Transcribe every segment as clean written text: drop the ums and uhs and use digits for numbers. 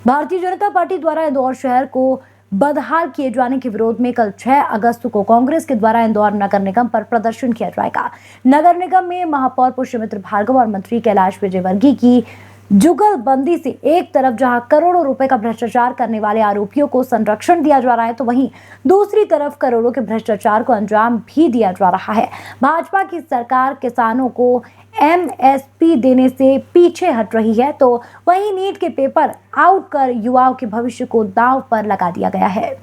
Bharatiya Janata party द्वारा इंदौर शहर को बदहाल किए जाने के विरोध में कल 6 अगस्त को कांग्रेस के द्वारा इंदौर नगर निगम पर प्रदर्शन किया जाएगा। नगर निगम में महापौर पुष्यमित्र भार्गव और मंत्री कैलाश विजयवर्गीय की जुगलबंदी से एक तरफ जहां करोड़ों रुपए का भ्रष्टाचार करने वाले आरोपियों को संरक्षण दिया जा रहा है, तो वहीं दूसरी तरफ करोड़ों के भ्रष्टाचार को अंजाम भी दिया जा रहा है। भाजपा की सरकार किसानों को एमएसपी देने से पीछे हट रही है, तो वहीं नीट के पेपर आउट कर युवाओं के भविष्य को दांव पर लगा दिया गया है।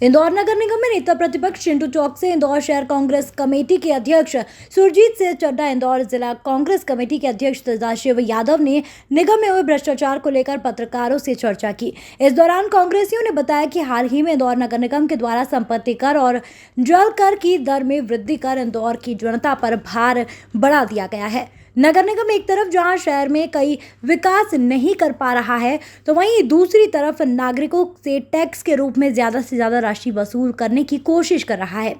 इंदौर नगर निगम में नेता प्रतिपक्ष चिंटू चौकसे, इंदौर शहर कांग्रेस कमेटी के अध्यक्ष सुरजीत सिंह चड्ढा, इंदौर जिला कांग्रेस कमेटी के अध्यक्ष सदाशिव यादव ने निगम में हुए भ्रष्टाचार को लेकर पत्रकारों से चर्चा की। इस दौरान कांग्रेसियों ने बताया कि हाल ही में इंदौर नगर निगम के द्वारा संपत्ति कर और जल कर की दर में वृद्धि कर इंदौर की जनता पर भार बढ़ा दिया गया है। नगर निगम एक तरफ जहां शहर में कई विकास नहीं कर पा रहा है, तो वहीं दूसरी तरफ नागरिकों से टैक्स के रूप में ज्यादा से ज्यादा राशि वसूल करने की कोशिश कर रहा है।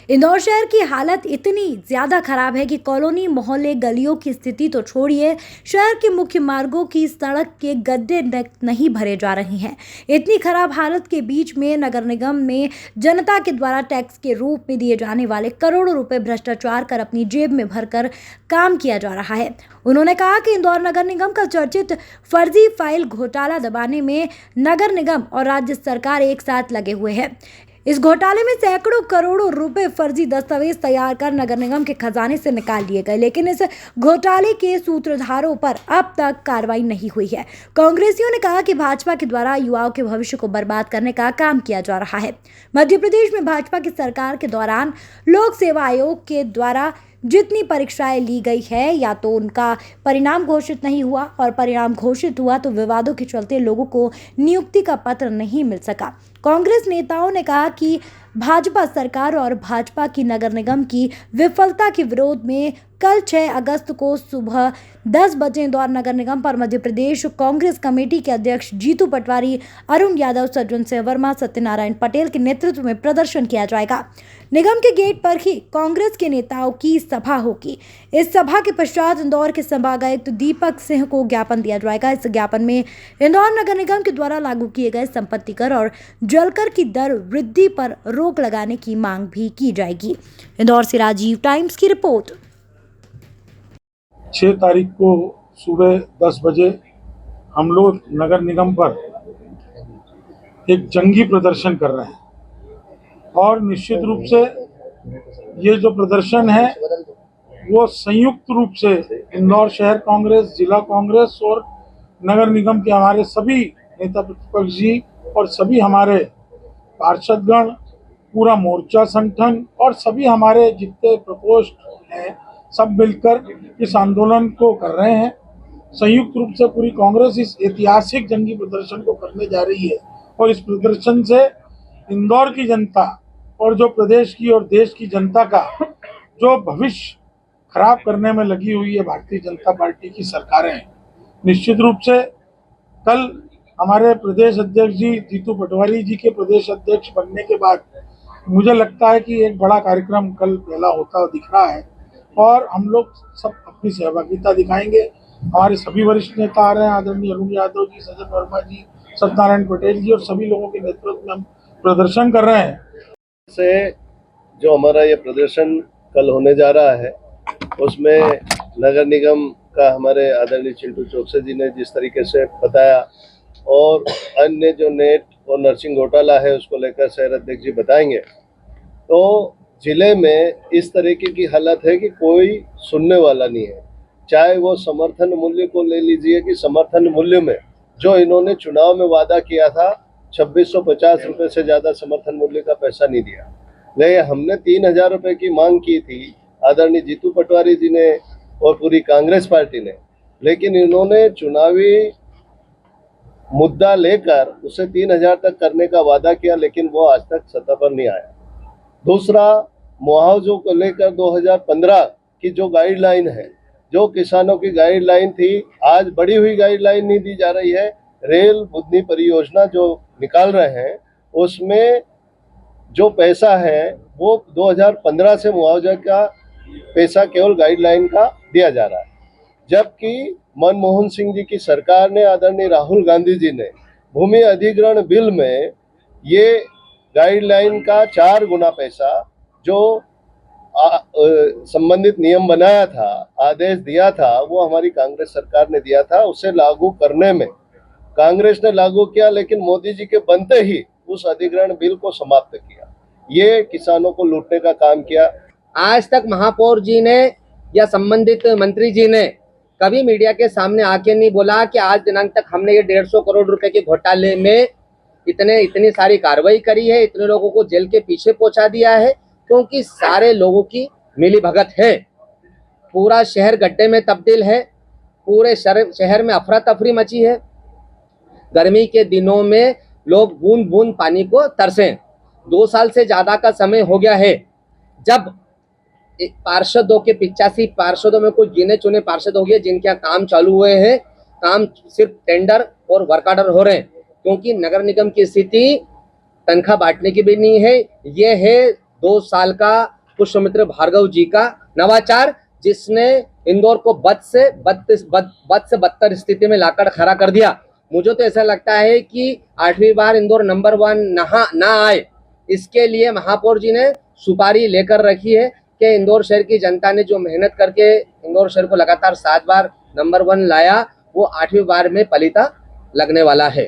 इंदौर शहर की हालत इतनी ज्यादा खराब है कि कॉलोनी, मोहल्ले, गलियों की स्थिति तो छोड़िए, शहर के मुख्य मार्गों की सड़क के गड्ढे नहीं भरे जा रहे हैं। इतनी खराब हालत के बीच में नगर निगम में जनता के द्वारा टैक्स के रूप में दिए जाने वाले करोड़ों रुपए भ्रष्टाचार कर अपनी जेब में भरकर काम किया जा रहा है। उन्होंने कहा कि इंदौर नगर निगम का चर्चित फर्जी फाइल घोटाला दबाने में नगर निगम और राज्य सरकार एक साथ लगे हुए हैं। इस घोटाले में सैकड़ों करोड़ों रुपए फर्जी दस्तावेज तैयार कर नगर निगम के खजाने से निकाल लिए गए, लेकिन इस घोटाले के सूत्रधारों पर अब तक कार्रवाई नहीं हुई है। कांग्रेसियों ने कहा कि भाजपा के द्वारा युवाओं के भविष्य को बर्बाद करने का काम किया जा रहा है। मध्य प्रदेश में भाजपा की सरकार के दौरान लोक सेवा आयोग के द्वारा जितनी परीक्षाएं ली गई है, या तो उनका परिणाम घोषित नहीं हुआ, और परिणाम घोषित हुआ तो विवादों के चलते लोगों को नियुक्ति का पत्र नहीं मिल सका। कांग्रेस नेताओं ने कहा कि भाजपा सरकार और भाजपा की नगर निगम की विफलता के विरोध में कल 6 अगस्त को सुबह 10 बजे इंदौर नगर निगम पर मध्य प्रदेश कांग्रेस कमेटी के अध्यक्ष जीतू पटवारी, अरुण यादव, सज्जन सिंह वर्मा, सत्यनारायण पटेल के नेतृत्व में प्रदर्शन किया जाएगा। निगम के गेट पर ही कांग्रेस के नेताओं की सभा होगी। इस सभा के पश्चात इंदौर के संभागायुक्त दीपक सिंह को ज्ञापन दिया जाएगा। इस ज्ञापन में इंदौर नगर निगम के द्वारा लागू किए गए संपत्ति कर और जलकर की दर वृद्धि पर रोक लगाने की मांग भी की जाएगी। इंदौर से राजीव टाइम्स की रिपोर्ट। 6 तारीख को सुबह 10 बजे हम लोग नगर निगम पर एक जंगी प्रदर्शन कर रहे हैं, और निश्चित रूप से ये जो प्रदर्शन है वो संयुक्त रूप से इंदौर शहर कांग्रेस, जिला कांग्रेस और नगर निगम के हमारे सभी नेता प्रतिपक्ष जी और सभी हमारे पार्षदगण, पूरा मोर्चा संगठन और सभी हमारे जितने प्रकोष्ठ हैं, सब मिलकर इस आंदोलन को कर रहे हैं। संयुक्त रूप से पूरी कांग्रेस इस ऐतिहासिक जंगी प्रदर्शन को करने जा रही है, और इस प्रदर्शन से इंदौर की जनता और जो प्रदेश की और देश की जनता का जो भविष्य खराब करने में लगी हुई है भारतीय जनता पार्टी की सरकारें, निश्चित रूप से कल हमारे प्रदेश अध्यक्ष जी जीतू पटवारी जी के प्रदेश अध्यक्ष बनने के बाद मुझे लगता है कि एक बड़ा कार्यक्रम कल पहला होता दिख रहा है, और हम लोग सब अपनी सहभागिता दिखाएंगे। हमारे सभी वरिष्ठ नेता आ रहे हैं, आदरणीय अरुण यादव जी, सज्जन वर्मा जी, सत्यनारायण पटेल जी, और सभी लोगों के नेतृत्व में हम प्रदर्शन कर रहे हैं। से जो हमारा ये प्रदर्शन कल होने जा रहा है, उसमें नगर निगम का हमारे आदरणीय चिंटू चौकसे जी ने जिस तरीके से बताया, और अन्य जो नेट और नर्सिंग घोटाला है उसको लेकर शहर अध्यक्ष जी बताएंगे, तो जिले में इस तरीके की हालत है कि कोई सुनने वाला नहीं है। चाहे वो समर्थन मूल्य को ले लीजिए, कि समर्थन मूल्य में जो इन्होंने चुनाव में वादा किया था 2650 रुपये से ज़्यादा समर्थन मूल्य का पैसा नहीं दिया। लेकिन हमने 3000 रुपये की मांग की थी आदरणीय जीतू पटवारी जी ने और पूरी कांग्रेस पार्टी ने, लेकिन इन्होंने चुनावी मुद्दा लेकर उसे 3000 तक करने का वादा किया, लेकिन वो आज तक सत्ता पर नहीं आया। दूसरा, मुआवजों को लेकर 2015 की जो गाइडलाइन है, जो किसानों की गाइडलाइन थी, आज बढ़ी हुई गाइडलाइन नहीं दी जा रही है। रेल बुद्धि परियोजना जो निकाल रहे हैं उसमें जो पैसा है वो 2015 से मुआवजा का पैसा केवल गाइडलाइन का दिया जा रहा है। जबकि मनमोहन सिंह जी की सरकार ने, आदरणीय राहुल गांधी जी ने भूमि अधिग्रहण बिल में ये गाइडलाइन का 4 गुना पैसा जो संबंधित नियम बनाया था, आदेश दिया था, वो हमारी कांग्रेस सरकार ने दिया था। उसे लागू करने में कांग्रेस ने लागू किया, लेकिन मोदी जी के बनते ही उस अधिग्रहण बिल को समाप्त किया। ये किसानों को लूटने का काम किया। आज तक महापौर जी ने या संबंधित मंत्री जी ने कभी मीडिया के सामने आके नहीं बोला कि आज दिनांक तक हमने ये 150 करोड़ रुपए के घोटाले में इतनी सारी कार्रवाई करी है, इतने लोगों को जेल के पीछे पहुंचा दिया है, क्योंकि सारे लोगों की मिली भगत है। पूरा शहर गड्ढे में तब्दील है, पूरे शहर में अफरा तफरी मची है। गर्मी के दिनों में लोग बूंद बूंद पानी को तरसें। 2 साल से ज्यादा का समय हो गया है जब पार्षदों के 85 पार्षदों में कुछ गिने चुने पार्षद हो गए जिनके यहाँ काम चालू हुए हैं। काम सिर्फ टेंडर और वर्क ऑर्डर हो रहे हैं, क्योंकि नगर निगम की स्थिति तनख्वाह बांटने की भी नहीं है। ये है 2 साल का पुष्यमित्र भार्गव जी का नवाचार, जिसने इंदौर को बद से बदतर स्थिति में लाकर खड़ा कर दिया। मुझे तो ऐसा लगता है कि 8वीं बार इंदौर नंबर 1 ना आए, इसके लिए महापौर जी ने सुपारी लेकर रखी है कि इंदौर शहर की जनता ने जो मेहनत करके इंदौर शहर को लगातार 7 बार नंबर 1 लाया, वो 8वीं बार में पलीता लगने वाला है।